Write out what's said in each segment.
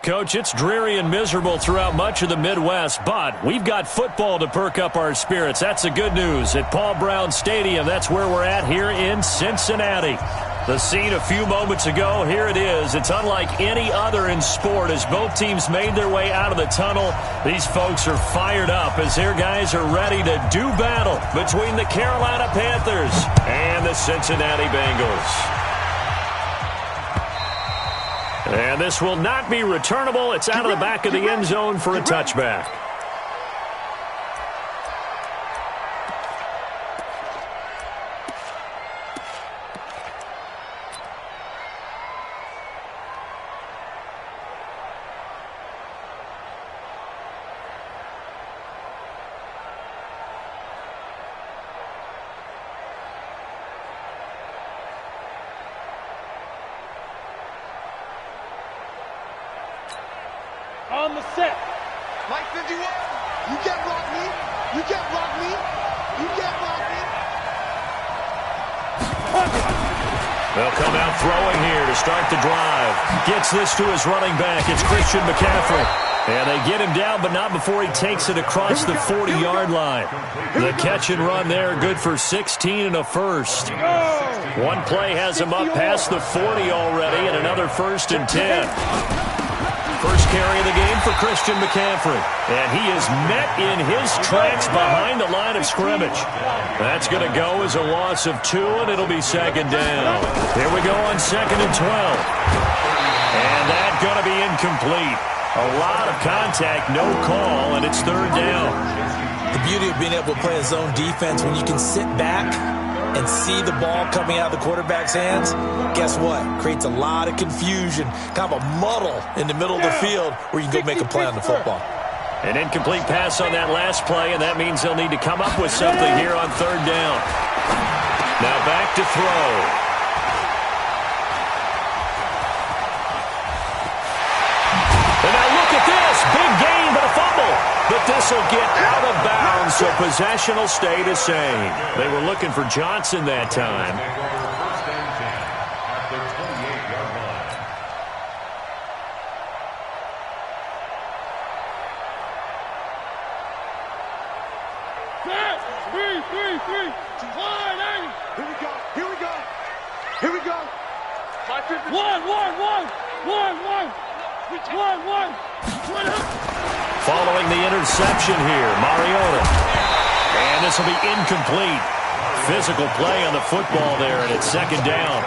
Coach, it's dreary and miserable throughout much of the Midwest, but we've got football to perk up our spirits. That's the good news. At Paul Brown Stadium, that's where we're at here in Cincinnati. The scene a few moments ago, here it is. It's unlike any other in sport as both teams made their way out of the tunnel. These folks are fired up as their guys are ready to do battle between the Carolina Panthers and the Cincinnati Bengals. And this will not be returnable. It's out of the back of the end zone for a touchback. On the set. Mike 51. You can't block me. You can't block me. You can't block me. They'll come out throwing here to start the drive. Gets this to his running back. It's Christian McCaffrey. And they get him down, but not before he takes it across the 40-yard line. The catch and run there, good for 16 and a first. One play has him up past the 40 already, and another 1st and 10. First carry of the game for Christian McCaffrey. And he is met in his tracks behind the line of scrimmage. That's going to go as a loss of 2, and it'll be 2nd down. Here we go on 2nd and 12. And that's going to be incomplete. A lot of contact, no call, and it's 3rd down. The beauty of being able to play a zone defense when you can sit back and see the ball coming out of the quarterback's hands, guess what? Creates a lot of confusion, kind of a muddle in the middle of the field where you can go make a play on the football. An incomplete pass on that last play, and that means they'll need to come up with something here on 3rd down. Now back to throw. And now look at this. Big gain, but a fumble. But this will get out of bounds, so possession will stay the same. They were looking for Johnson that time. Three. Here we go. Here we go. Here we go. 5-50. One. Following the interception here, Mariota. And this will be incomplete. Physical play on the football there, and it's 2nd down.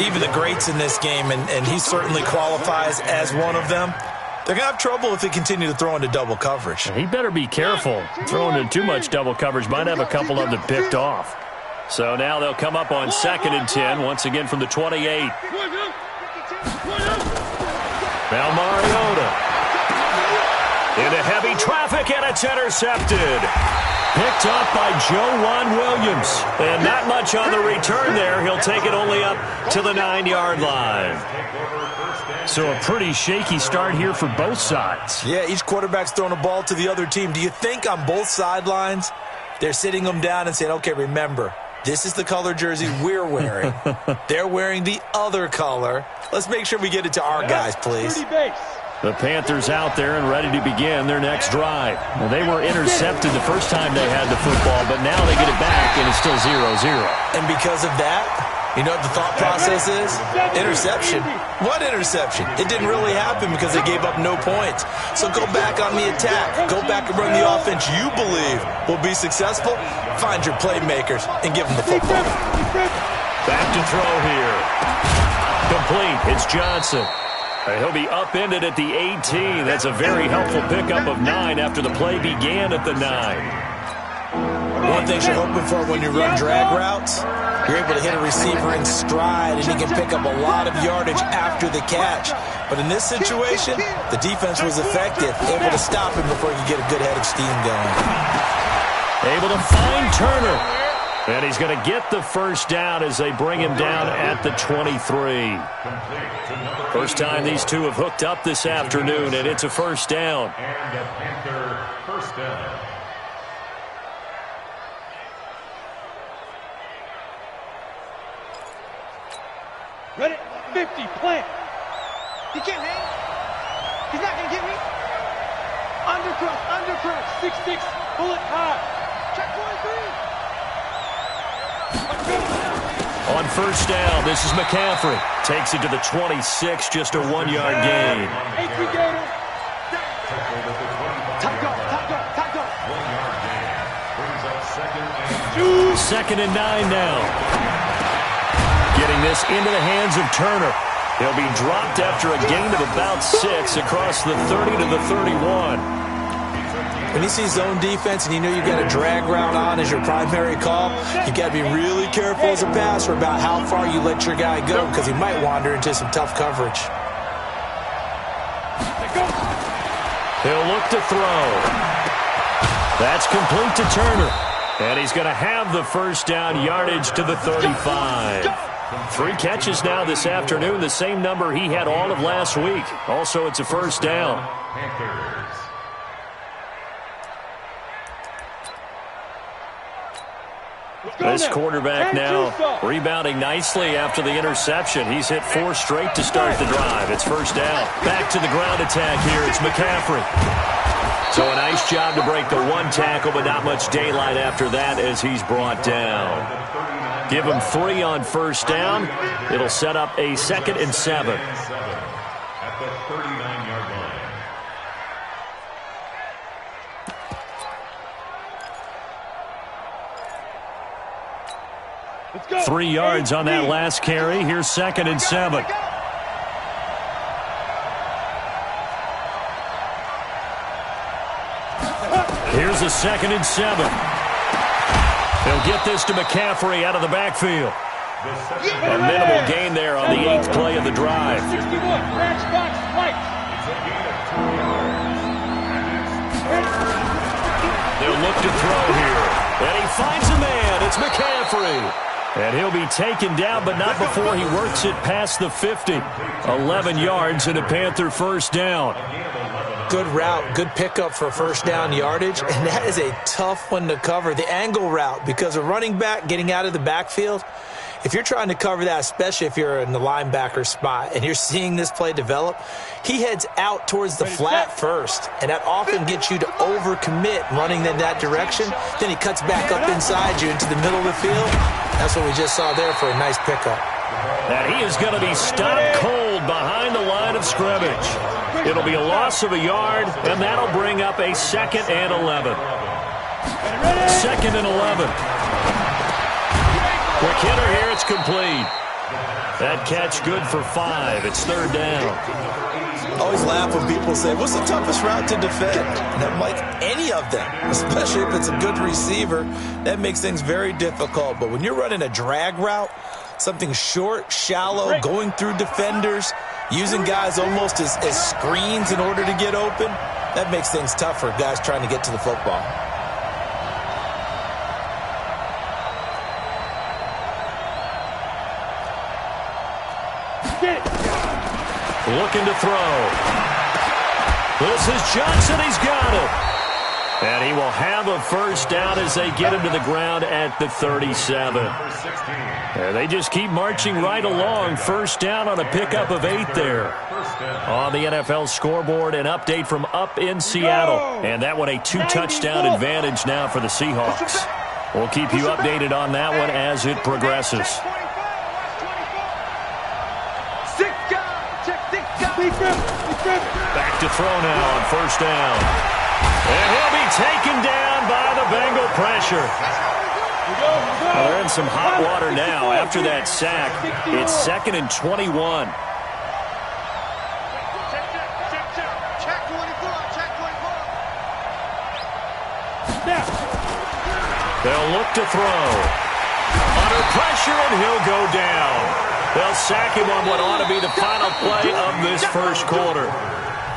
Even the greats in this game, and he certainly qualifies as one of them, they're going to have trouble if they continue to throw into double coverage. He better be careful. Throwing into too much double coverage might have a couple of them picked off. So now they'll come up on 2nd and 10, once again from the 28. Now Mariota. Into heavy traffic, and it's intercepted. Picked up by Joe Williams. And not much on the return there. He'll take it only up to the 9-yard line. So a pretty shaky start here for both sides. Yeah, each quarterback's throwing a ball to the other team. Do you think on both sidelines they're sitting them down and saying, okay, remember, this is the color jersey we're wearing. They're wearing the other color. Let's make sure we get it to our guys, please. The Panthers out there and ready to begin their next drive. Well, they were intercepted the first time they had the football, but now they get it back, and it's still 0-0. And because of that, you know what the thought process is? Interception. What interception? It didn't really happen because they gave up no points. So go back on the attack. Go back and run the offense you believe will be successful. Find your playmakers and give them the football. Back to throw here. Complete. It's Johnson. He'll be upended at the 18. That's a very helpful pickup of 9 after the play began at the 9. One thing you're hoping for when you run drag routes, you're able to hit a receiver in stride, and he can pick up a lot of yardage after the catch. But in this situation, the defense was effective, able to stop him before he could get a good head of steam going. Able to find Turner. And he's going to get the first down as they bring him down at the 23. First time these two have hooked up this afternoon, and it's a first down. And a Panther first down. Ready? 50, plant. He can't hang. He's not gonna get me. Undercrush, undercrush. 6-6. Pull it high. Check 23. On first down, this is McCaffrey. Takes it to the 26, just a 1-yard gain. Gator. Top go, top go, top go. 1-yard gain. Brings up second and 2nd and 9 now. Getting this into the hands of Turner. He'll be dropped after a gain of about 6 across the 30 to the 31. When you see zone defense and you know you've got a drag route on as your primary call, you got to be really careful as a passer about how far you let your guy go because he might wander into some tough coverage. He'll look to throw. That's complete to Turner. And he's going to have the first down, yardage to the 35. 3 catches now this afternoon, the same number he had all of last week. Also, it's a first down. Panthers. This quarterback now rebounding nicely after the interception. He's hit 4 straight to start the drive. It's first down. Back to the ground attack here. It's McCaffrey. So a nice job to break the 1 tackle, but not much daylight after that as he's brought down. Give him 3 on first down. It'll set up a 2nd and 7. At the 39-yard line. 3 yards on that last carry. Here's 2nd and 7. Here's a 2nd and 7. He'll get this to McCaffrey out of the backfield. A minimal gain there on the 8th play of the drive. 61. Match box right. They'll look to throw here. And he finds a man. It's McCaffrey. And he'll be taken down, but not before he works it past the 50. 11 yards and a Panther first down. Good route, good pickup for first down yardage, and that is a tough one to cover, the angle route, because a running back getting out of the backfield, if you're trying to cover that, especially if you're in the linebacker spot and you're seeing this play develop, he heads out towards the flat first, and that often gets you to overcommit running in that direction. Then he cuts back up inside you into the middle of the field. That's what we just saw there for a nice pickup. And he is going to be stopped cold behind the line of scrimmage. It'll be a loss of a yard, and that'll bring up a 2nd and 11. 2nd and 11. Quick hitter here, it's complete. That catch good for 5. It's 3rd down. I always laugh when people say, what's the toughest route to defend? And I'm like, any of them, especially if it's a good receiver. That makes things very difficult. But when you're running a drag route, something short, shallow, going through defenders, using guys almost as screens in order to get open, that makes things tough for guys trying to get to the football. Looking to throw. This is Johnson. He's got it. And he will have a first down as they get him to the ground at the 37. And they just keep marching right along. First down on a pickup of 8 there. On the NFL scoreboard, an update from up in Seattle. And that one a 2-touchdown advantage now for the Seahawks. We'll keep you updated on that one as it progresses. Back to throw now on first down. And he'll be taken down by the Bengal pressure. Well, they're in some hot water now after that sack. It's 2nd and 21. Check 24. They'll look to throw. Under pressure, and he'll go down. They'll sack him on what ought to be the final play of this first quarter.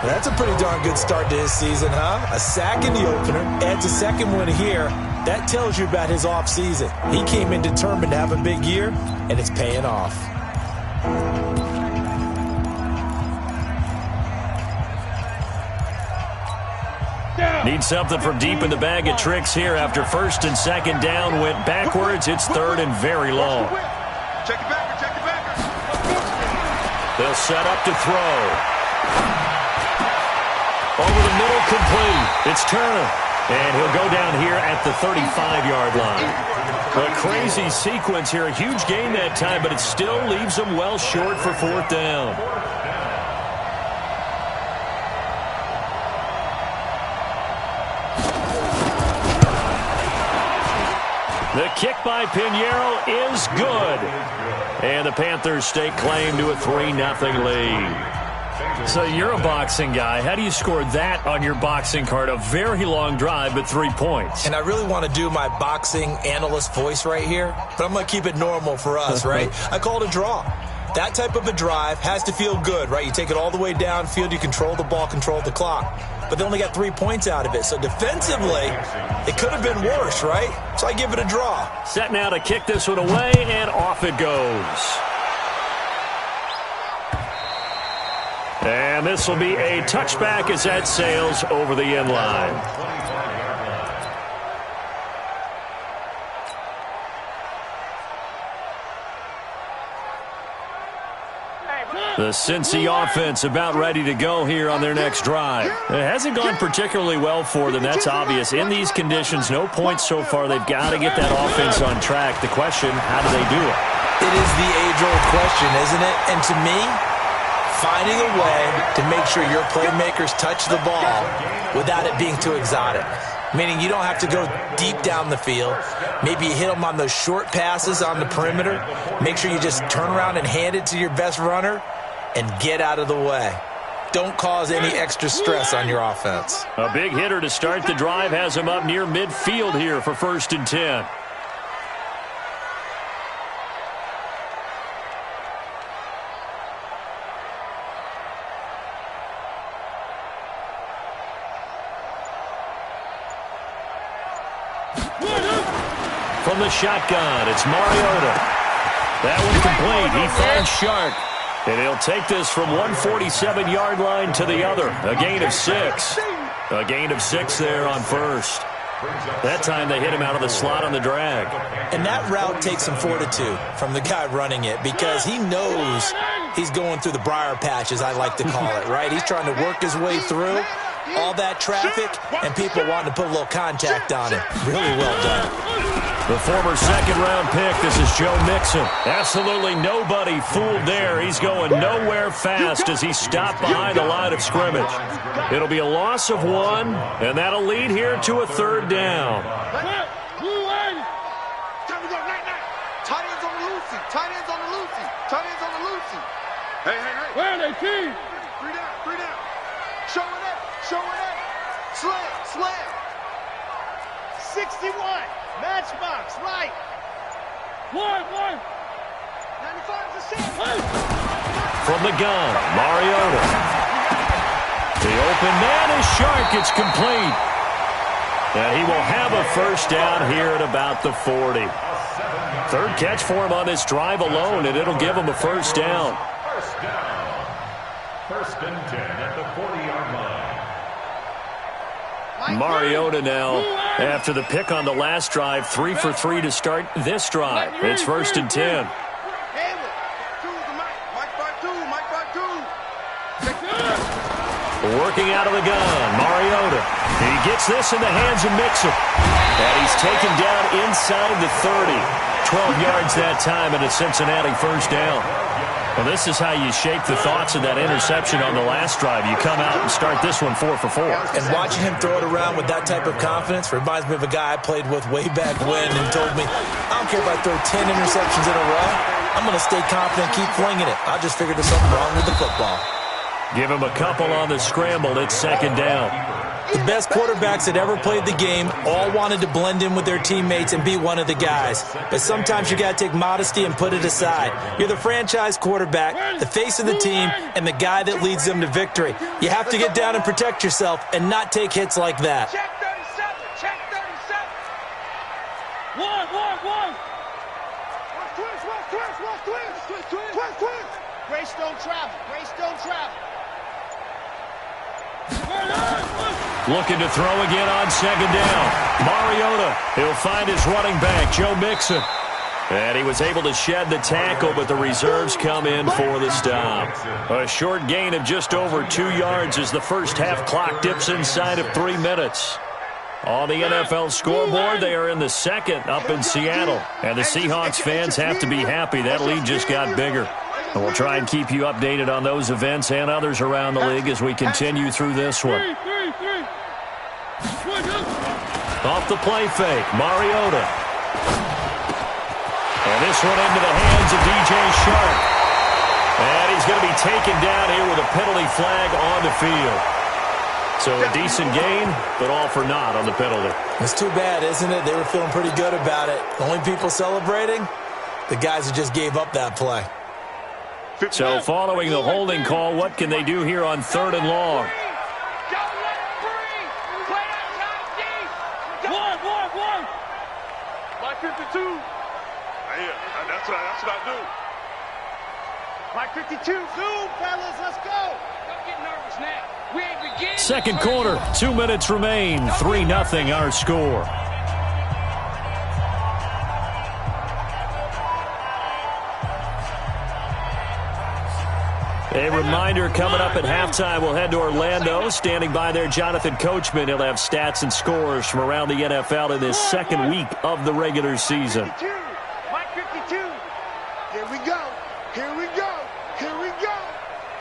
That's a pretty darn good start to his season, huh? A sack in the opener, adds a second one here. That tells you about his offseason. He came in determined to have a big year, and it's paying off. Need something from deep in the bag of tricks here after 1st and 2nd down went backwards. It's 3rd and very long. Check it back. They'll set up to throw. Over the middle, complete. It's Turner. And he'll go down here at the 35-yard line. A crazy sequence here. A huge gain that time, but it still leaves them well short for fourth down. The kick by Pinheiro is good. And the Panthers stake claim to a 3-0 lead. So you're a boxing guy. How do you score that on your boxing card? A very long drive, but 3 points. And I really want to do my boxing analyst voice right here, but I'm going to keep it normal for us, right? I call it a draw. That type of a drive has to feel good, right? You take it all the way downfield, you control the ball, control the clock. But they only got 3 points out of it. So defensively, it could have been worse, right? So I give it a draw. Set now to kick this one away, and off it goes. And this will be a touchback as that sails over the end line. The Cincy offense about ready to go here on their next drive. It hasn't gone particularly well for them. That's obvious. In these conditions, no points so far. They've got to get that offense on track. The question, how do they do it? It is the age-old question, isn't it? And to me, finding a way to make sure your playmakers touch the ball without it being too exotic. Meaning you don't have to go deep down the field. Maybe you hit them on those short passes on the perimeter. Make sure you just turn around and hand it to your best runner and get out of the way. Don't cause any extra stress on your offense. A big hitter to start the drive has him up near midfield here for 1st and 10. From the shotgun, it's Mariota. That one's complete. He finds Shark. And he'll take this from 147-yard line to the other. A gain of 6. A gain of 6 there on first. That time they hit him out of the slot on the drag. And that route takes some fortitude from the guy running it because he knows he's going through the briar patch, as I like to call it, right? He's trying to work his way through all that traffic and people wanting to put a little contact on him. Really well done. The former second-round pick, this is Joe Mixon. Absolutely nobody fooled there. He's going nowhere fast as he stopped behind the line of scrimmage. It'll be a loss of 1, and that'll lead here to a 3rd down. Tight ends on the Lucy. Tight ends on the Lucy. Tight ends on the Lucy. Hey. Where are they, team? 3 down. Show it up. Slam. 61. Matchbox, right. One. 95 to 6. From the gun, Mariota. The open man is Shark. It's complete. And he will have a 1st down here at about the 40. 3rd catch for him on this drive alone, and it'll give him a 1st down. 1st and 10 at the 40-yard line. Mariota now, after the pick on the last drive, 3 for 3 to start this drive. It's 1st and 10. Working out of the gun, Mariota. He gets this in the hands of Mixon. And he's taken down inside the 30. 12 yards that time, and a Cincinnati 1st down. Well, this is how you shake the thoughts of that interception on the last drive. You come out and start this one 4 for 4. And watching him throw it around with that type of confidence reminds me of a guy I played with way back when and told me, I don't care if I throw 10 interceptions in a row. I'm going to stay confident, keep flinging it. I just figured there's something wrong with the football. Give him a couple on the scramble. It's 2nd down. The best quarterbacks that ever played the game all wanted to blend in with their teammates and be one of the guys. But sometimes you got to take modesty and put it aside. You're the franchise quarterback, the face of the team, and the guy that leads them to victory. You have to get down and protect yourself and not take hits like that. Check 37. Check 37. One. Twist. Grace don't travel. Looking to throw again on 2nd down. Mariota, he'll find his running back, Joe Mixon. And he was able to shed the tackle, but the reserves come in for the stop. A short gain of just over 2 yards as the first half clock dips inside of 3 minutes. On the NFL scoreboard, they are in the second up in Seattle. And the Seahawks fans have to be happy. That lead just got bigger. And we'll try and keep you updated on those events and others around the league as we continue through this one. Off the play fake, Mariota. And this one into the hands of DJ Shark. And he's going to be taken down here with a penalty flag on the field. So a decent gain, but all for naught on the penalty. It's too bad, isn't it? They were feeling pretty good about it. The only people celebrating, the guys who just gave up that play. So following the holding call, what can they do here on 3rd and long? Mike 52. Yeah, that's what I do. Mike 52. Zoom, fellas, let's go. Don't get nervous now. We ain't beginning. Second quarter, 2 minutes remain. 3-0 our score. A reminder, coming up at halftime, we'll head to Orlando. Standing by there, Jonathan Coachman. He'll have stats and scores from around the NFL in this second week of the regular season. Mike 52. Here we go. Here we go. Here we go.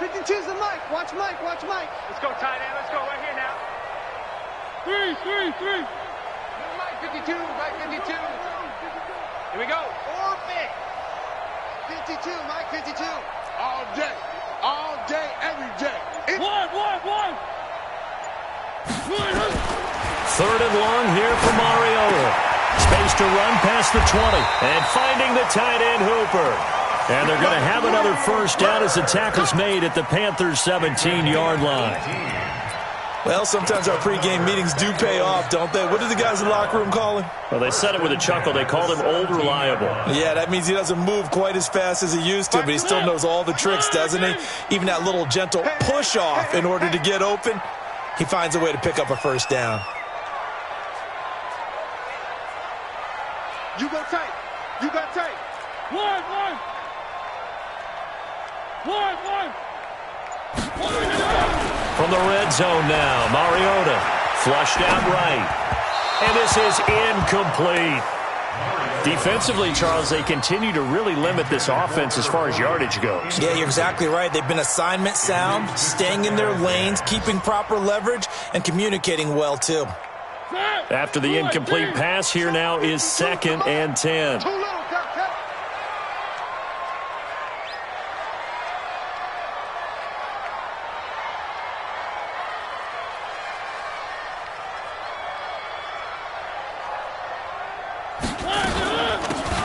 52's the Mike. Watch Mike. Watch Mike. Let's go, tight end. Let's go right here now. 3. Mike 52. Mike 52. Here we go. Orbit. 52, Mike 52. All day. All day, every day. One. 3rd and long here for Mariota. Space to run past the 20. And finding the tight end Hooper. And they're going to have another first down as the tackle's made at the Panthers' 17-yard line. Well, sometimes our pregame meetings do pay off, don't they? What do the guys in the locker room call him? Well, they said it with a chuckle. They called him Old Reliable. Yeah, that means he doesn't move quite as fast as he used to, but he still knows all the tricks, doesn't he? Even that little gentle push-off in order to get open, he finds a way to pick up a first down. You got tight. You got tight. One. From the red zone now, Mariota flushed out right. And this is incomplete. Defensively, Charles, they continue to really limit this offense as far as yardage goes. Yeah, you're exactly right. They've been assignment sound, staying in their lanes, keeping proper leverage, and communicating well, too. After the incomplete pass, here now is 2nd and 10.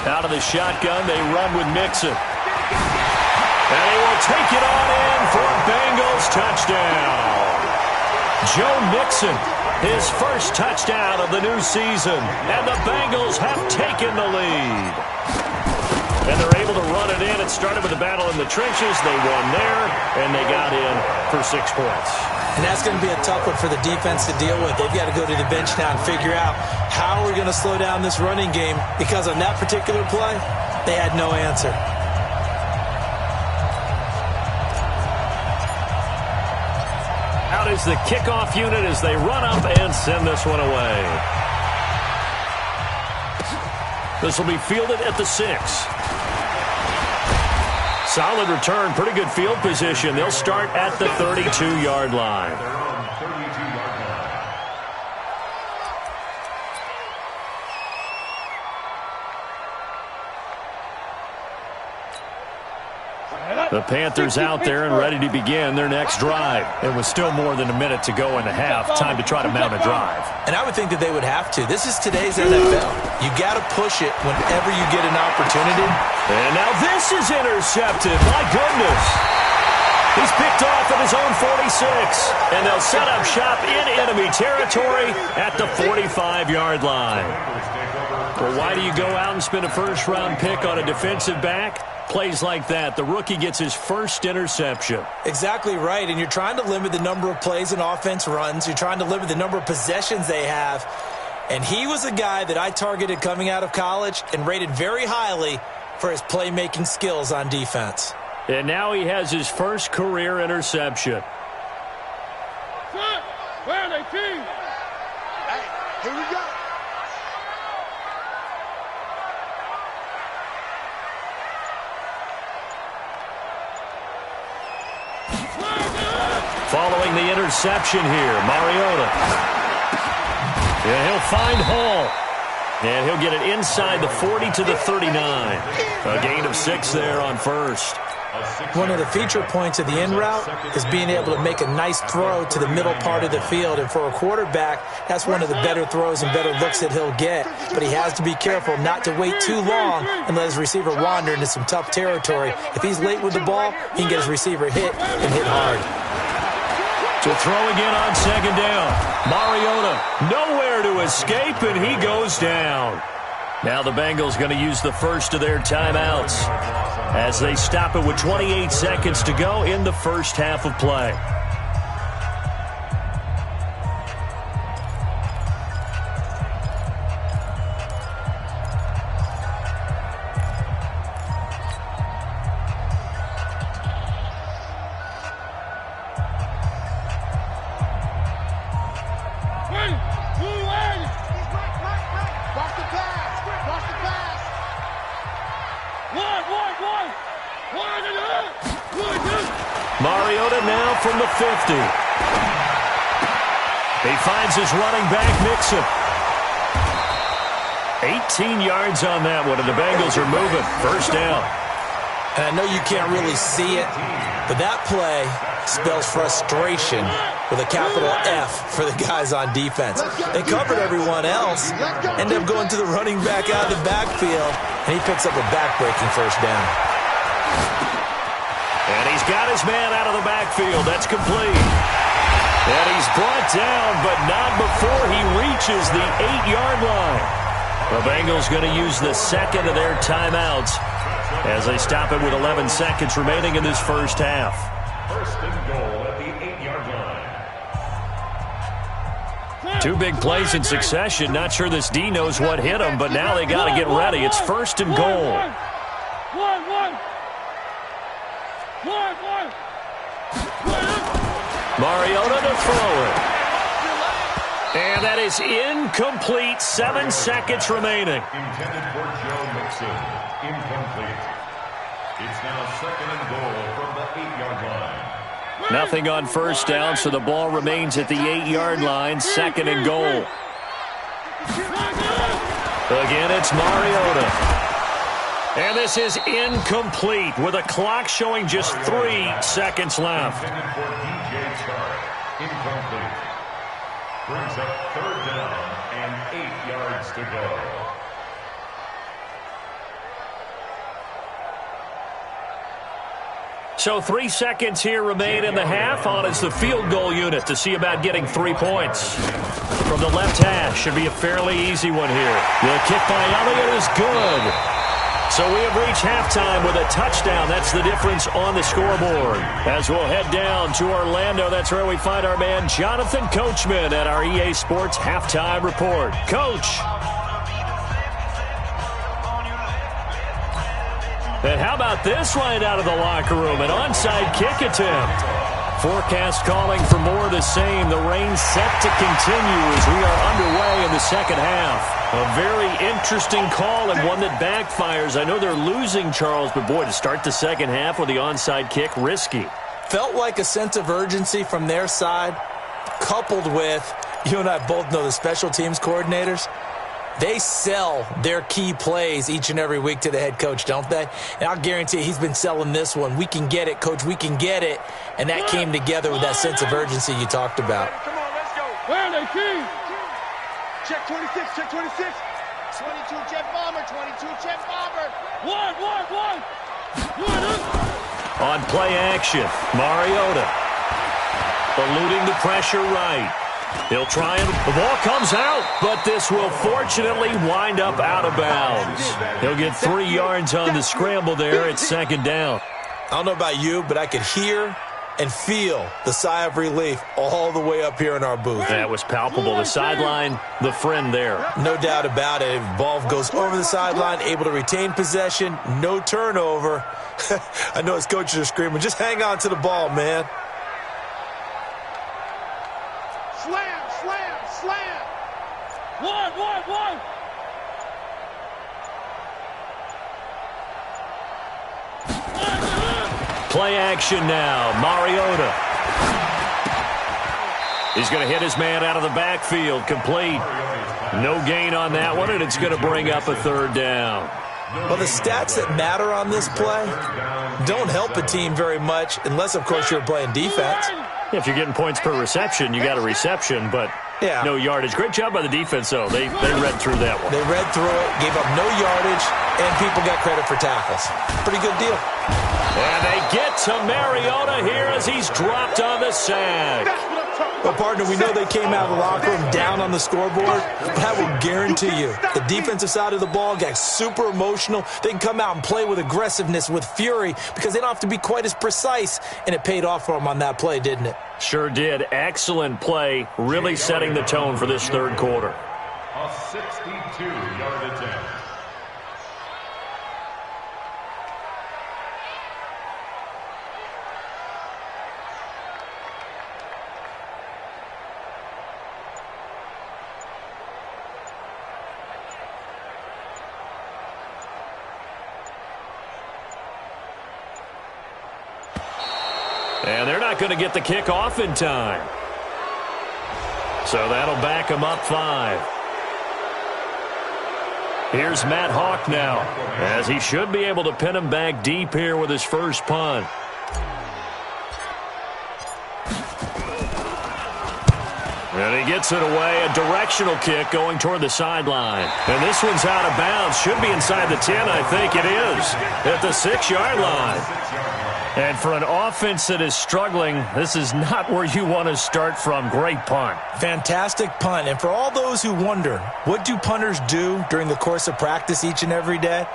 Out of the shotgun, they run with Mixon. And he will take it on in for a Bengals touchdown. Joe Mixon, his first touchdown of the new season. And the Bengals have taken the lead. And they're able to run it in. It started with a battle in the trenches. They won there, and they got in for 6 points. And that's going to be a tough one for the defense to deal with. They've got to go to the bench now and figure out how we're going to slow down this running game, because on that particular play, they had no answer. Out is the kickoff unit as they run up and send this one away. This will be fielded at the 6. Solid return, pretty good field position. They'll start at the 32-yard line. The Panthers out there and ready to begin their next drive. It was still more than a minute to go in the half. Time to try to mount a drive. And I would think that they would have to. This is today's NFL. You got to push it whenever you get an opportunity. And now this is intercepted. My goodness. He's picked off at his own 46. And they'll set up shop in enemy territory at the 45-yard line. Well, why do you go out and spend a first-round pick on a defensive back? Plays like that, the rookie gets his first interception. Exactly right, and you're trying to limit the number of plays an offense runs. You're trying to limit the number of possessions they have. And he was a guy that I targeted coming out of college and rated very highly for his playmaking skills on defense. And now he has his first career interception. Where are they, team? Hey, here we go. Following the interception here, Mariota. And he'll find Hall. And he'll get it inside the 40 to the 39. A gain of 6 there on first. One of the feature points of the in route is being able to make a nice throw to the middle part of the field. And for a quarterback, that's one of the better throws and better looks that he'll get. But he has to be careful not to wait too long and let his receiver wander into some tough territory. If he's late with the ball, he can get his receiver hit and hit hard. To throw again on second down. Mariota nowhere to escape, and he goes down. Now the Bengals going to use the first of their timeouts as they stop it with 28 seconds to go in the first half of play. Mariota now from the 50. He finds his running back, Mixon. 18 yards on that one, and the Bengals are moving. First down. And I know you can't really see it, but that play spells frustration with a capital F for the guys on defense. They covered everyone else, end up going to the running back out of the backfield, and he picks up a back-breaking first down. And he's got his man out of the backfield. That's complete. And he's brought down, but not before he reaches the 8-yard line. The Bengals going to use the second of their timeouts as they stop it with 11 seconds remaining in this first half. First and goal at the 8-yard line. Two big plays in succession. Not sure this D knows what hit him, but now they got to get ready. It's first and goal. Mariota to throw it. And that is incomplete. 7 seconds remaining. Intended for Joe Mixon. Incomplete. It's now second and goal from the 8-yard line. Nothing on first down, so the ball remains at the 8-yard line. Second and goal. Again, it's Mariota. And this is incomplete with a clock showing just 3 seconds left. Intended for DJ Chark. Incomplete. Brings up third down and 8 yards to go. So 3 seconds here remain in the half. On is the field goal unit to see about getting 3 points. From the left hash, should be a fairly easy one here. The kick by Elliott is good. So we have reached halftime with a touchdown. That's the difference on the scoreboard. As we'll head down to Orlando, that's where we find our man Jonathan Coachman at our EA Sports Halftime Report. Coach. And how about this right out of the locker room? An onside kick attempt. Forecast calling for more of the same. The rain set to continue as we are underway in the second half. A very interesting call and one that backfires. I know they're losing, Charles, but boy, to start the second half with the onside kick, risky. Felt like a sense of urgency from their side, coupled with, you and I both know the special teams coordinators. They sell their key plays each and every week to the head coach, don't they? And I'll guarantee he's been selling this one. We can get it, coach, we can get it. And that came together with that sense of urgency you talked about. Come on, let's go. Where are they, team? Check 26, check 26. 22 jet bomber, 22 jet bomber. One. On play action, Mariota eluding the pressure right. He'll try and the ball comes out, but this will fortunately wind up out of bounds. He'll get 3 yards on the scramble there at second down. I don't know about you, but I could hear and feel the sigh of relief all the way up here in our booth. That was palpable. The sideline, the friend there. No doubt about it. If the ball goes over the sideline, able to retain possession, no turnover. I know his coaches are screaming, just hang on to the ball, man. Slam, slam, slam. One. Play action now. Mariota. He's going to hit his man out of the backfield. Complete. No gain on that one, and it's going to bring up a third down. Well, the stats that matter on this play don't help a team very much unless, of course, you're playing defense. If you're getting points per reception, you got a reception, but no yardage. Great job by the defense, though. They read through that one. They read through it, gave up no yardage, and people got credit for tackles. Pretty good deal. And they get to Mariota here as he's dropped on the sack. Well, partner, we know they came out of the locker room down on the scoreboard, but I will guarantee you the defensive side of the ball got super emotional. They can come out and play with aggressiveness, with fury, because they don't have to be quite as precise, and it paid off for them on that play, didn't it? Sure did. Excellent play, really setting the tone for this third quarter. A 62-yard attempt. And they're not going to get the kick off in time. So that'll back them up 5. Here's Matt Hawk now, as he should be able to pin him back deep here with his first punt. And he gets it away, a directional kick going toward the sideline. And this one's out of bounds. Should be inside the 10, I think it is, at the 6-yard line. And for an offense that is struggling, this is not where you want to start from. Great punt. Fantastic punt. And for all those who wonder, what do punters do during the course of practice each and every day?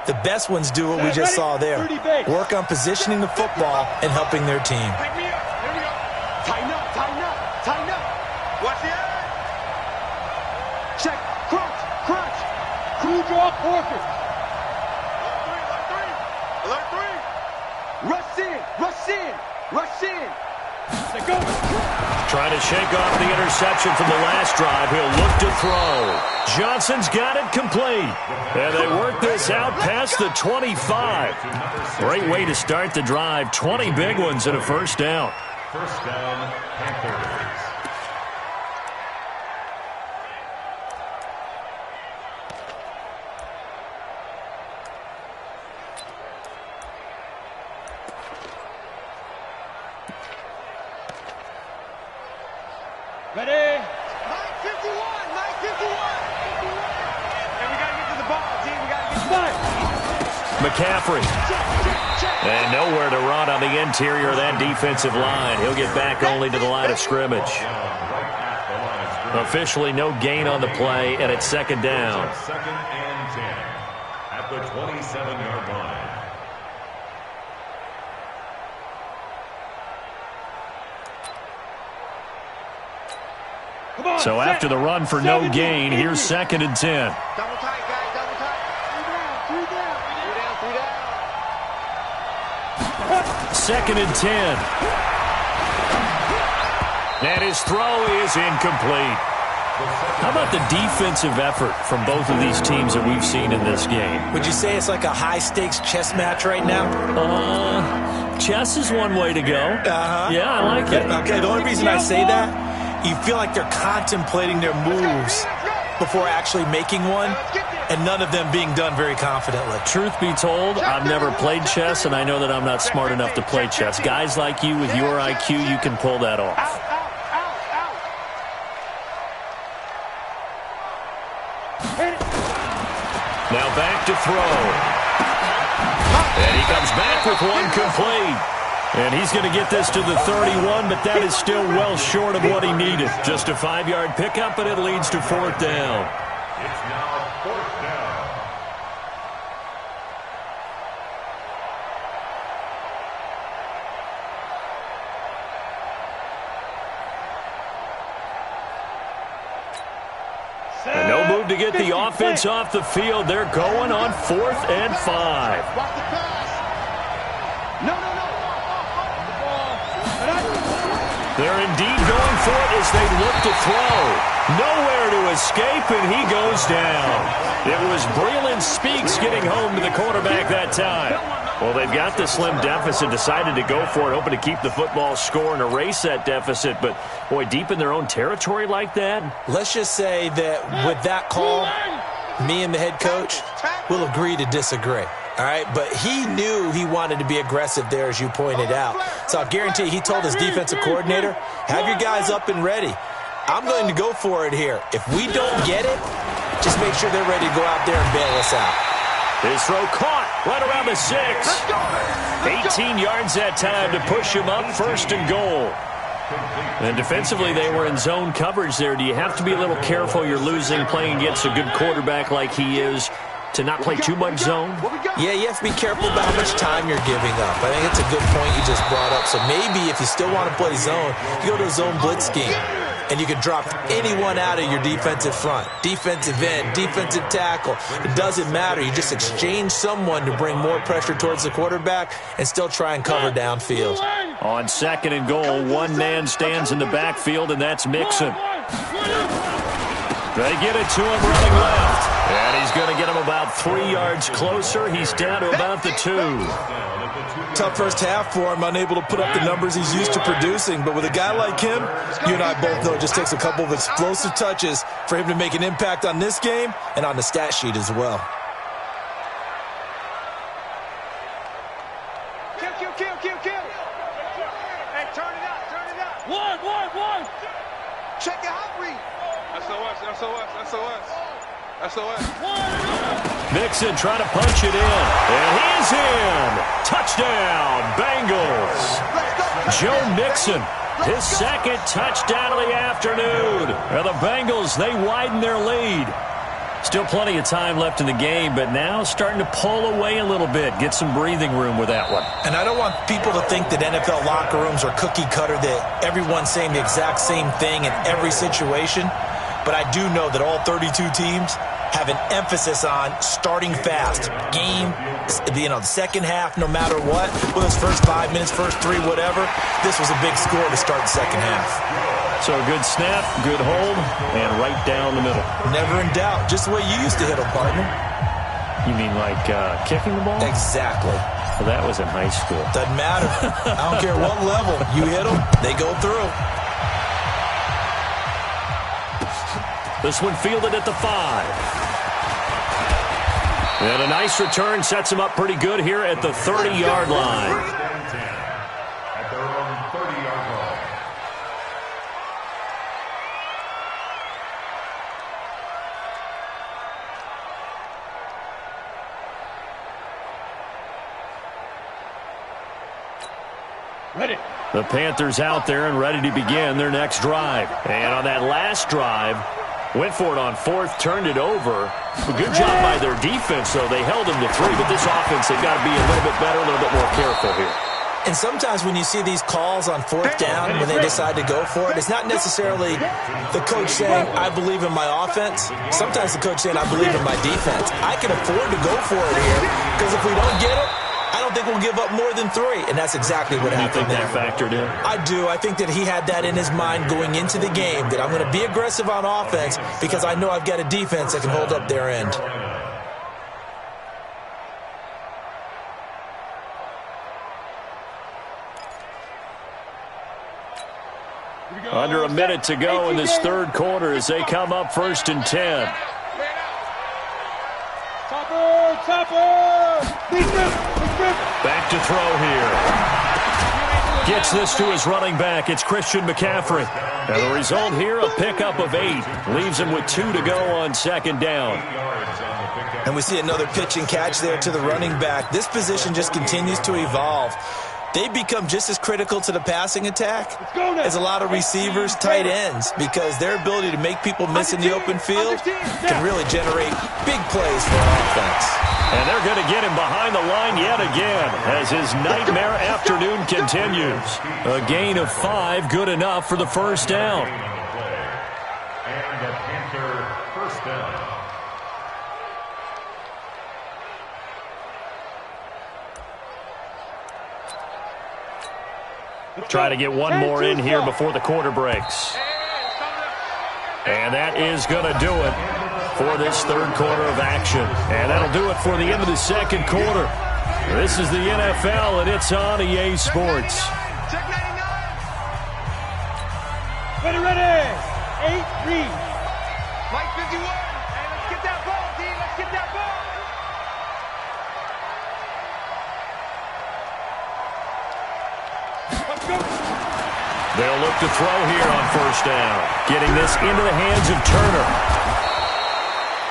The best ones do what we just saw there. Work on positioning the football and helping their team. Pick me up. Here we go. Tighten up. Watch the edge. Check. Crunch. Crew draw forfeit. Alert 3. Rush in. Let's go. Trying to shake off the interception from the last drive. He'll look to throw. Johnson's got it complete. And they work this out past the 25. Great way to start the drive. 20 big ones and a first down. First down, Panthers. Ready? 9:51. And we got to get to the ball, team. We got to get to the ball. McCaffrey. And nowhere to run on the interior of that defensive line. He'll get back only to the line of scrimmage. Officially no gain on the play, and it's second down. Second and 10 at the 27-yard line. So after the run for no gain, here's second and 10. Double tight, guys. Double tight. Three down. Second and 10. And his throw is incomplete. How about the defensive effort from both of these teams that we've seen in this game? Would you say it's like a high-stakes chess match right now? Chess is one way to go. Yeah, I like it. Okay, the only reason I say that, you feel like they're contemplating their moves before actually making one, and none of them being done very confidently. Truth be told, I've never played chess, and I know that I'm not smart enough to play chess. Guys like you with your IQ, you can pull that off. Now back to throw. And he comes back with one complete. And he's going to get this to the 31, but that is still well short of what he needed. Just a 5-yard pickup, and it leads to fourth down. It's now fourth down. get the offense off the field. They're going on 4th and 5. They're indeed going for it as they look to throw. Nowhere to escape, and he goes down. It was Breland Speaks getting home to the quarterback that time. Well, they've got the slim deficit, decided to go for it, hoping to keep the football score and erase that deficit. But, boy, deep in their own territory like that. Let's just say that with that call, me and the head coach will agree to disagree. All right, but he knew he wanted to be aggressive there, as you pointed out. So I'll guarantee he told his defensive coordinator, have your guys up and ready. I'm going to go for it here. If we don't get it, just make sure they're ready to go out there and bail us out. His throw caught right around the 6. 18 yards that time to push him up 1st and goal. And defensively, they were in zone coverage there. Do you have to be a little careful? You're losing, playing against a good quarterback like he is, to not play too much zone? Yeah, you have to be careful about how much time you're giving up. I think it's a good point you just brought up. So maybe if you still want to play zone, you go to a zone blitz scheme. And you can drop anyone out of your defensive front. Defensive end, defensive tackle. It doesn't matter. You just exchange someone to bring more pressure towards the quarterback and still try and cover downfield. On 2nd and goal, one man stands in the backfield, and that's Mixon. They get it to him running left. And he's going to get him about 3 yards closer. He's down to about the 2. Tough first half for him, unable to put up the numbers he's used to producing. But with a guy like him, you and I both know it just takes a couple of explosive touches for him to make an impact on this game and on the stat sheet as well. Kill. Hey, turn it up. One. Check your hot read. SOS. Mixon trying to punch it in. And he's in. Touchdown, Bengals. Joe Mixon, his 2nd touchdown of the afternoon. And the Bengals, they widen their lead. Still plenty of time left in the game, but now starting to pull away a little bit. Get some breathing room with that one. And I don't want people to think that NFL locker rooms are cookie cutter, that everyone's saying the exact same thing in every situation. But I do know that all 32 teams have an emphasis on starting fast. Game, the second half, no matter what. Whether it's first 5 minutes, first 3, whatever. This was a big score to start the second half. So a good snap, good hold, and right down the middle. Never in doubt. Just the way you used to hit them, partner. You mean like kicking the ball? Exactly. Well, that was in high school. Doesn't matter. I don't care what level. You hit them, they go through. This one fielded at the 5. And a nice return sets him up pretty good here at the 30-yard line. At their own 30-yard line. Ready. The Panthers out there and ready to begin their next drive. And on that last drive, went for it on 4th, turned it over. A good job by their defense, though. They held them to 3, but this offense, they've got to be a little bit better, a little bit more careful here. And sometimes when you see these calls on 4th down, when they decide to go for it, it's not necessarily the coach saying, I believe in my offense. Sometimes the coach saying, I believe in my defense. I can afford to go for it here, because if we don't get it, I don't think we'll give up more than 3, and that's exactly what happened there. You think that factored in? I do. I think that he had that in his mind going into the game, that I'm going to be aggressive on offense because I know I've got a defense that can hold up their end. Under a minute to go in this 3rd quarter as they come up 1st and 10. Back to throw here. Gets this to his running back. It's Christian McCaffrey. And the result here, a pickup of 8. Leaves him with 2 to go on 2nd down. And we see another pitch and catch there to the running back. This position just continues to evolve. They become just as critical to the passing attack as a lot of receivers, tight ends, because their ability to make people miss in the open field can really generate big plays for an offense. And they're going to get him behind the line yet again as his nightmare afternoon continues. A gain of 5, good enough for the 1st down. And the Panther 1st down. Try to get one more in here before the quarter breaks. And that is going to do it for this third quarter of action. And that'll do it for the end of the second quarter. This is the NFL, and it's on EA Sports. Check 99. Ready. 8-3. Mike 51. Hey, let's get that ball, D. Let's get that ball. Let's go. They'll look to throw here on first down. Getting this into the hands of Turner.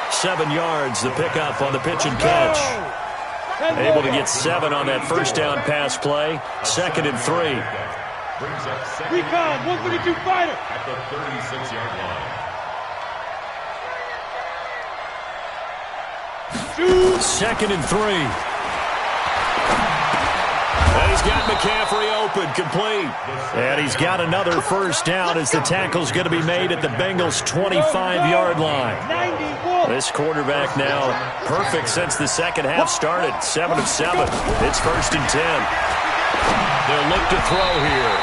7 yards, the pickup on the pitch and catch. Able to get 7 on that first down pass play. 2nd and 3. Brings up second Recon, 132 fighter. at the 36-yard line. 2nd and 3. And he's got McCaffrey open, complete. And he's got another first down as the tackle's going to be made at the Bengals' 25-yard line. 91. This quarterback now perfect since the second half started. 7 of 7. It's 1st and 10. They'll look to throw here.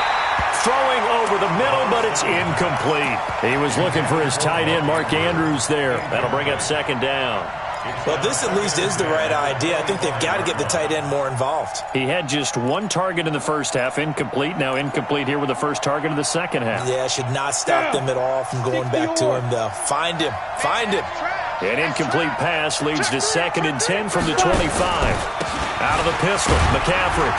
Throwing over the middle, but it's incomplete. He was looking for his tight end, Mark Andrews, there. That'll bring up 2nd down. Well, this at least is the right idea. I think they've got to get the tight end more involved. He had just 1 target in the first half, incomplete. Now incomplete here with the first target of the second half. Yeah, should not stop them at all from going back to him, though. Find him. Find him. An incomplete pass leads to 2nd and 10 from the 25. Out of the pistol, McCaffrey.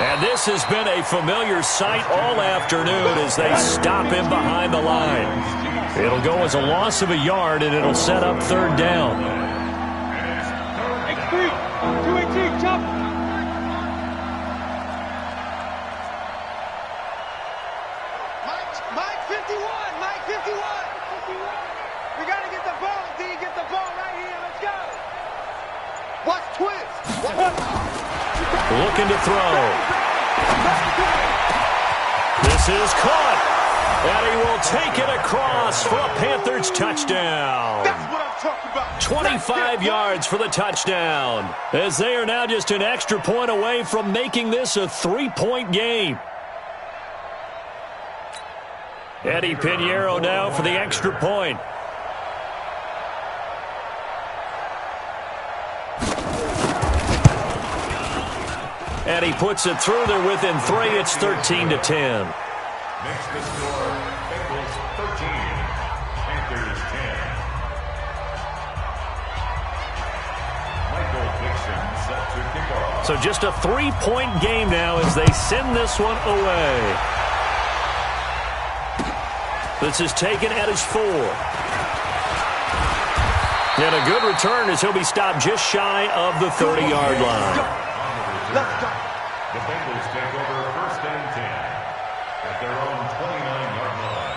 And this has been a familiar sight all afternoon as they stop him behind the line. It'll go as a loss of a yard, and it'll set up 3rd down. X3, 218, chop. Mike 51. Mike 51. We got to get the ball, D. Get the ball right here. Let's go. Watch twist. Looking to throw. This is caught. And he will take it across for a Panthers touchdown. That's what I'm talking about. 25 yards for the touchdown, as they are now just an extra point away from making this a 3-point game. Eddie Pinheiro now for the extra point. And he puts it through. They're within 3. It's 13-10. Makes the score Bengals 13, Panthers 10. Michael Dixon set to kick off. So just a 3-point game now as they send this one away. This is taken at his 4. And a good return as he'll be stopped just shy of the 30-yard line. Let's go. The Bengals take over 1st and 10 at their own 29-yard line.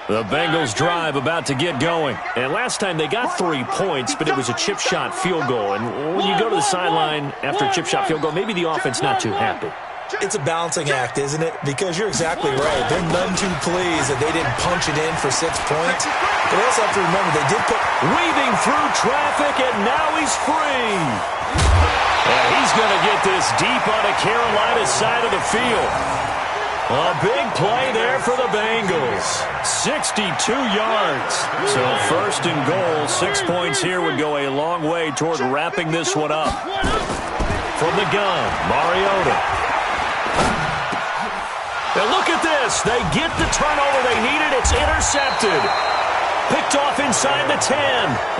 The Bengals drive about to get going. And last time they got 3 points, but it was a chip shot field goal. And when you go to the sideline after a chip shot field goal, maybe the offense not too happy. It's a balancing act, isn't it? Because you're exactly right. They're none too pleased that they didn't punch it in for 6 points. But also have to remember they did put... Weaving through traffic, and now he's free. And he's going to get this deep on the Carolina side of the field. A big play there for the Bengals. 62 yards. So 1st and goal, 6 points here would go a long way toward wrapping this one up. From the gun, Mariota. Now look at this. They get the turnover they needed. It's intercepted. Picked off inside the 10.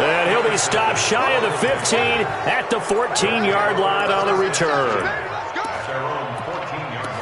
And he'll be stopped shy of the 15 at the 14-yard line on the return. At their own 14-yard line.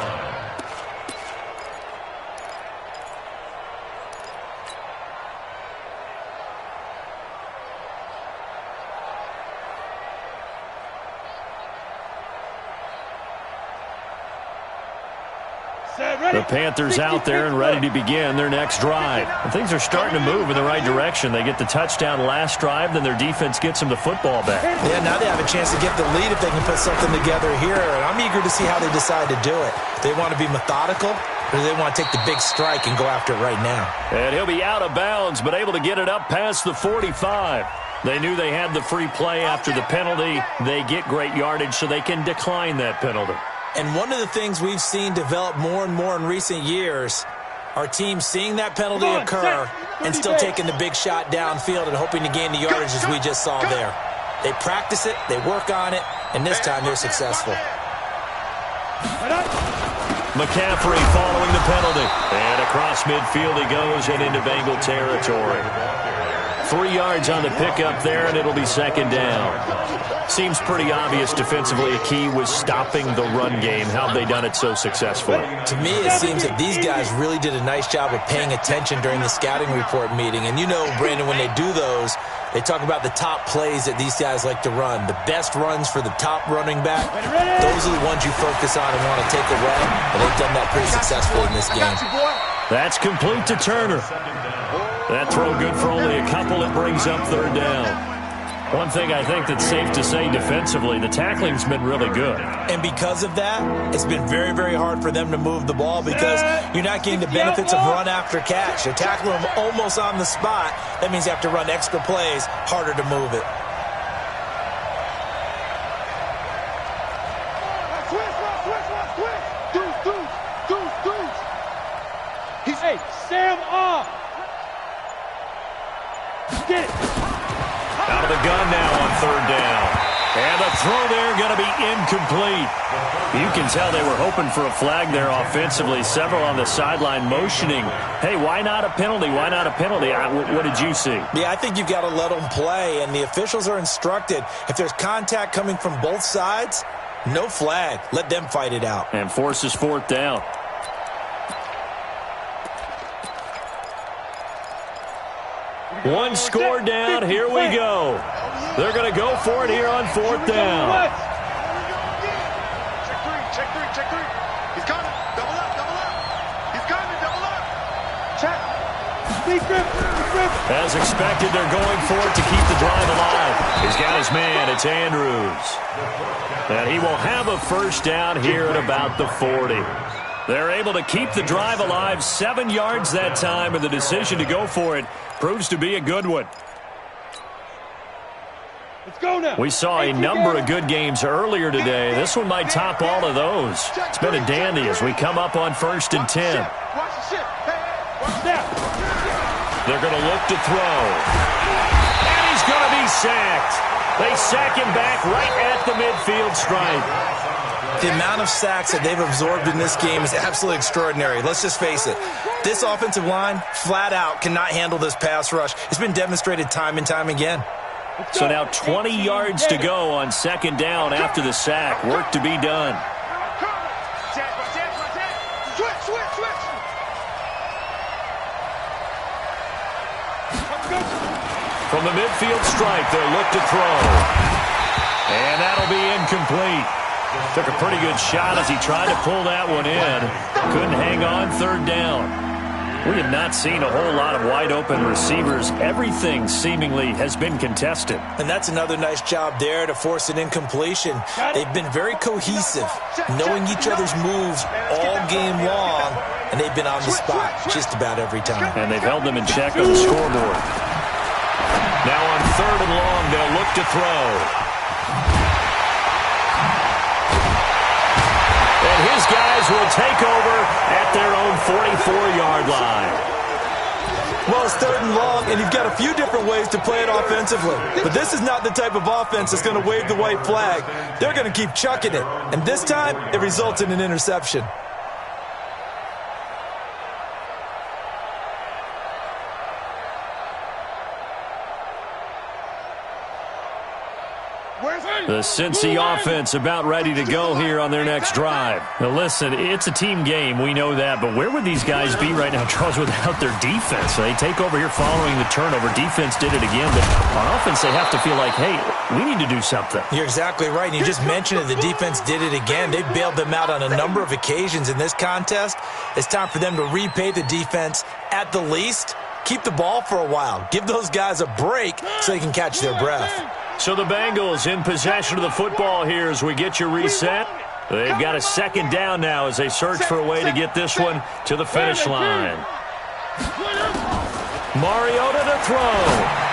The Panthers out there and ready to begin their next drive. And things are starting to move in the right direction. They get the touchdown last drive, then their defense gets them the football back. Yeah, now they have a chance to get the lead if they can put something together here. And I'm eager to see how they decide to do it. They want to be methodical. Or do they want to take the big strike and go after it right now? And he'll be out of bounds, but able to get it up past the 45. They knew they had the free play after the penalty. They get great yardage, so they can decline that penalty. And one of the things we've seen develop more and more in recent years are teams seeing that penalty occur and still taking the big shot downfield and hoping to gain the yardage as we just saw there. They practice it, they work on it, and this time they're successful. McCaffrey following the penalty. And across midfield he goes and into Bengal territory. 3 yards on the pickup there, and it'll be second down. Seems pretty obvious defensively a key was stopping the run game. How have they done it so successfully? To me, it seems that these guys really did a nice job of paying attention during the scouting report meeting. And you know, Brandon, when they do those, they talk about the top plays that these guys like to run. The best runs for the top running back, those are the ones you focus on and want to take away. And they've done that pretty successfully in this game. That's complete to Turner. That throw good for only a couple. It brings up third down. One thing I think that's safe to say defensively, the tackling's been really good. And because of that, it's been very, very hard for them to move the ball because you're not getting the benefits of run after catch. You're tackling them almost on the spot. That means you have to run extra plays, harder to move it. Hey, Sam off. Get it. Out of the gun now on third down. And the throw there going to be incomplete. You can tell they were hoping for a flag there offensively. Several on the sideline motioning. Hey, why not a penalty? Why not a penalty? What did you see? Yeah, I think you've got to let them play, and the officials are instructed. If there's contact coming from both sides, no flag. Let them fight it out. And forces fourth down. One score down. Here we go. They're going to go for it here on fourth down. Check three. He's coming. Double up. He's coming. Double up. Check. As expected, they're going for it to keep the drive alive. He's got his man. It's Andrews. And he will have a first down here at about the 40. They're able to keep the drive alive. 7 yards that time, and the decision to go for it proves to be a good one. Let's go now. We saw a number of good games earlier today. This one might top all of those. It's been a dandy as we come up on 1st and 10. Watch the shit. Watch that. They're going to look to throw. And he's going to be sacked. They sack him back right at the midfield stripe. The amount of sacks that they've absorbed in this game is absolutely extraordinary. Let's just face it. This offensive line, flat out, cannot handle this pass rush. It's been demonstrated time and time again. So now 20 yards to go on second down after the sack. Work to be done. Switch. From the midfield stripe, they'll look to throw. And that'll be incomplete. Took a pretty good shot as he tried to pull that one in. Couldn't hang on third down. We have not seen a whole lot of wide-open receivers. Everything seemingly has been contested. And that's another nice job there to force an incompletion. They've been very cohesive, knowing each other's moves all game long, and they've been on the spot just about every time. And they've held them in check on the scoreboard. Now on third and long, they'll look to throw. And his guys will take over at their own 44-yard line. Well, it's third and long, and you've got a few different ways to play it offensively. But this is not the type of offense that's going to wave the white flag. They're going to keep chucking it. And this time, it results in an interception. The Cincy offense about ready to go here on their next drive. Now listen, it's a team game, we know that, but where would these guys be right now, Charles, without their defense? They take over here following the turnover. Defense did it again, but on offense they have to feel like, hey, we need to do something. You're exactly right, and you just mentioned it. The defense did it again. They bailed them out on a number of occasions in this contest. It's time for them to repay the defense at the least. Keep the ball for a while. Give those guys a break so they can catch their breath. So the Bengals in possession of the football here as we get your reset. They've got a second down now as they search for a way to get this one to the finish line. Mariota to throw.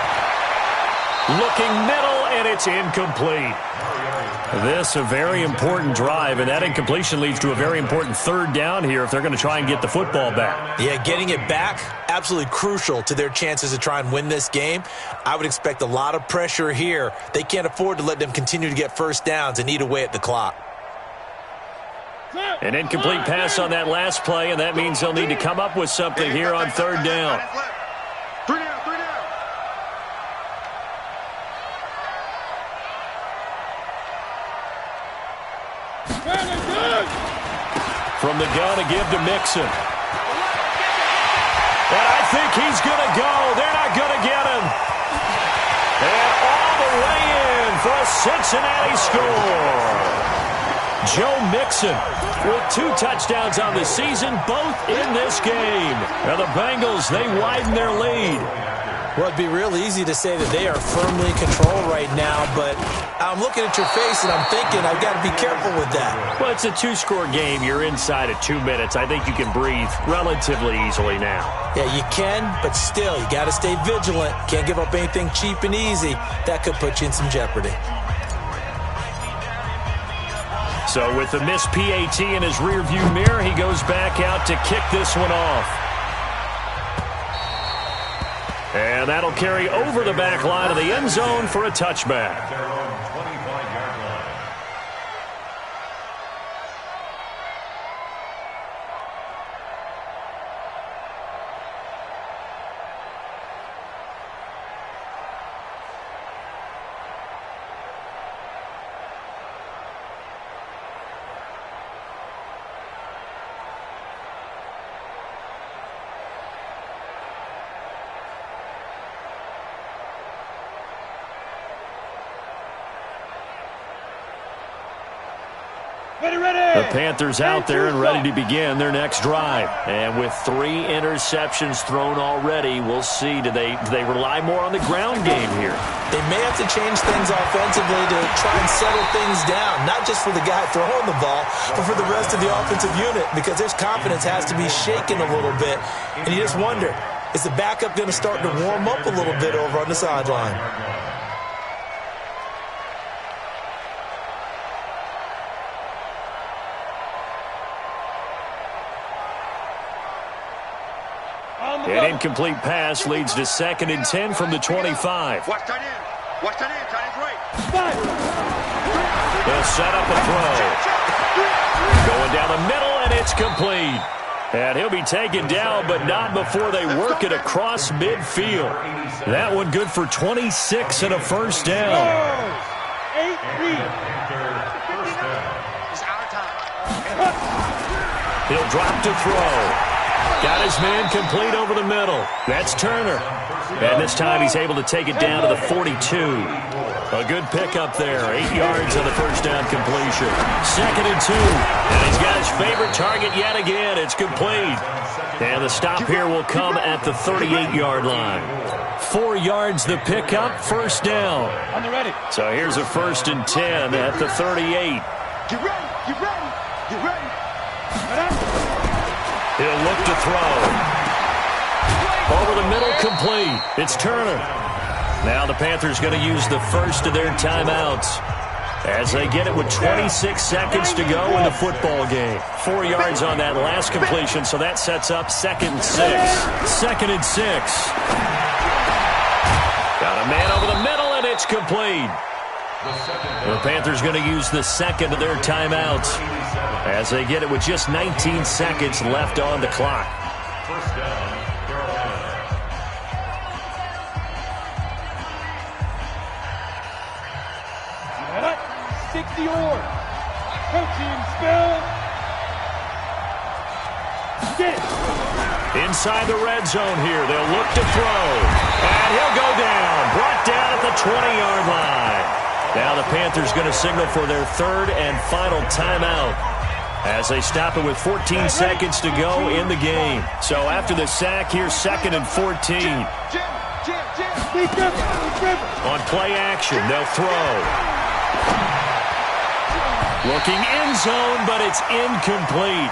Looking middle, and it's incomplete. This a very important drive, and that incompletion leads to a very important third down here if they're going to try and get the football back. Yeah, getting it back, absolutely crucial to their chances to try and win this game. I would expect a lot of pressure here. They can't afford to let them continue to get first downs and eat away at the clock. An incomplete pass on that last play, and that means they'll need to come up with something here on third down. From the gun to give to Mixon. And I think he's going to go. They're not going to get him. And all the way in for a Cincinnati score. Joe Mixon with 2 touchdowns on the season, both in this game. Now the Bengals, they widen their lead. Well, it'd be real easy to say that they are firmly in control right now, but I'm looking at your face and I'm thinking I've got to be careful with that. Well, it's a 2-score game. You're inside of 2 minutes. I think you can breathe relatively easily now. Yeah, you can, but still, you got to stay vigilant. Can't give up anything cheap and easy. That could put you in some jeopardy. So with the missed PAT in his rearview mirror, he goes back out to kick this one off. And that'll carry over the back line of the end zone for a touchback. Their own 25-yard line. The Panthers out there and ready to begin their next drive. And with 3 interceptions thrown already, we'll see. Do they rely more on the ground game here? They may have to change things offensively to try and settle things down, not just for the guy throwing the ball, but for the rest of the offensive unit, because their confidence has to be shaken a little bit. And you just wonder, is the backup going to start to warm up a little bit over on the sideline? An incomplete pass leads to 2nd and 10 from the 25. Watch tight end. Watch tight end. Tight end's right. They'll set up a throw. Going down the middle, and it's complete. And he'll be taken down, but not before they work it across midfield. That one good for 26 and a first down. 8-3. It's our time. He'll drop to throw. Got his man complete over the middle. That's Turner. And this time he's able to take it down to the 42. A good pickup there. 8 yards on the first down completion. 2nd and 2. And he's got his favorite target yet again. It's complete. And the stop here will come at the 38-yard line. 4 yards the pickup, first down. On the ready. So here's a 1st and 10 at the 38. Get ready. Get ready. Get ready. He'll look to throw. Over the middle, complete. It's Turner. Now the Panthers going to use the first of their timeouts as they get it with 26 seconds to go in the football game. 4 yards on that last completion, so that sets up 2nd and 6. 2nd and 6. Got a man over the middle, and it's complete. The Panthers going to use the 2nd of their timeouts as they get it with just 19 seconds left on the clock. First down, Carolina. What? 60 or. Coaching spell. Get it. Inside the red zone here. They'll look to throw. And he'll go down. Brought down at the 20-yard line. Now the Panthers going to signal for their 3rd and final timeout as they stop it with 14 seconds to go in the game. So after the sack, here's 2nd and 14. On play action, they'll throw. Looking end zone, but it's incomplete.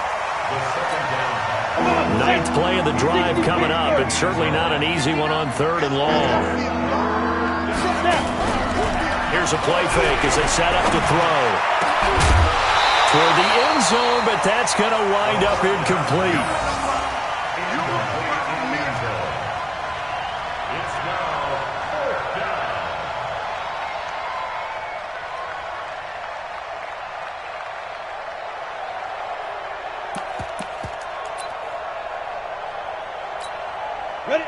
Ninth play of the drive coming up, and certainly not an easy one on 3rd and long. Here's a play fake as they set up to throw. Toward the end zone, but that's going to wind up incomplete.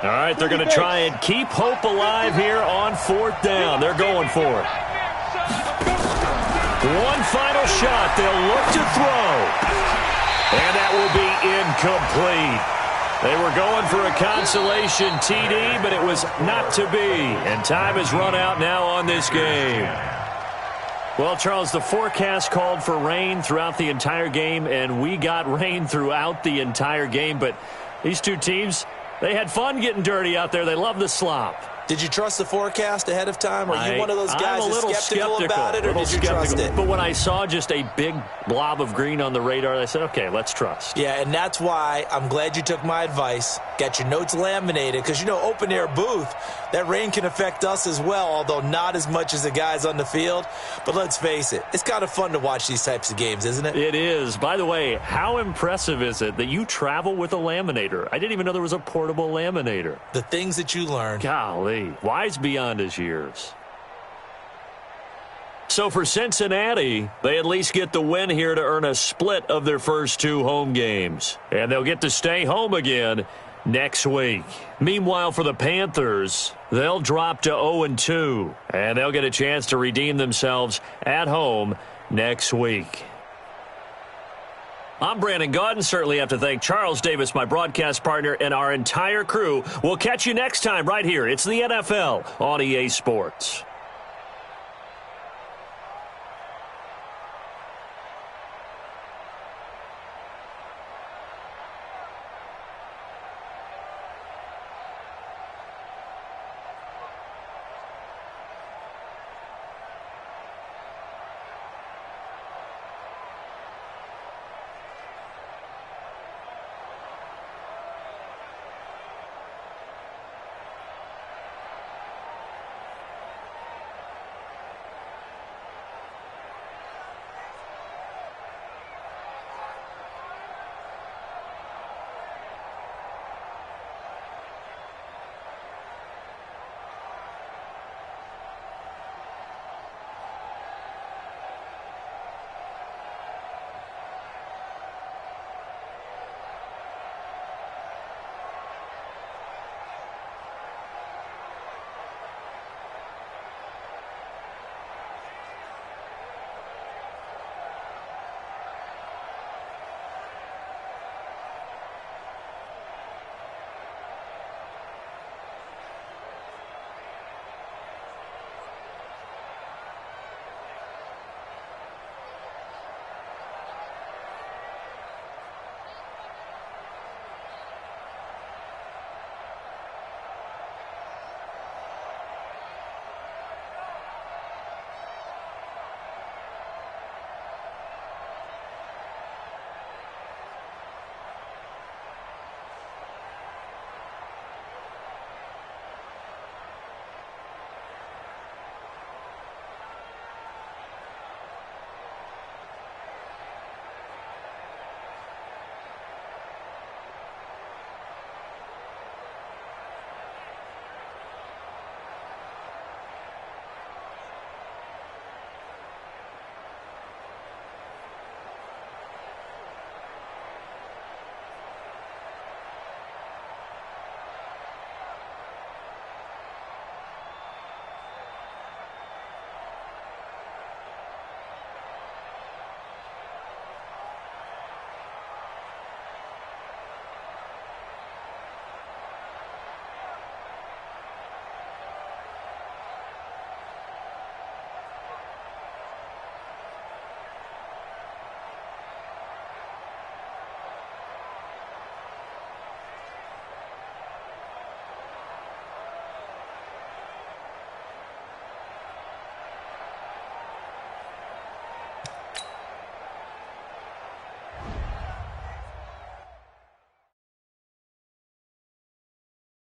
All right, they're going to try and keep hope alive here on 4th down. They're going for it. One final shot. They'll look to throw. And that will be incomplete. They were going for a consolation TD, but it was not to be. And time has run out now on this game. Well, Charles, the forecast called for rain throughout the entire game, and we got rain throughout the entire game. But these two teams, they had fun getting dirty out there. They love the slop. Did you trust the forecast ahead of time? Are you one of those guys that's skeptical about it, or did you trust it? But when I saw just a big blob of green on the radar, I said, okay, let's trust. Yeah, and that's why I'm glad you took my advice. Got your notes laminated, because, you know, open-air booth, that rain can affect us as well, although not as much as the guys on the field. But let's face it, it's kind of fun to watch these types of games, isn't it? It is. By the way, how impressive is it that you travel with a laminator? I didn't even know there was a portable laminator. The things that you learn. Golly. Wise beyond his years. So for Cincinnati, they at least get the win here to earn a split of their first 2 home games. And they'll get to stay home again next week. Meanwhile, for the Panthers, they'll drop to 0-2. And they'll get a chance to redeem themselves at home next week. I'm Brandon Gaudin. Certainly have to thank Charles Davis, my broadcast partner, and our entire crew. We'll catch you next time right here. It's the NFL on EA Sports.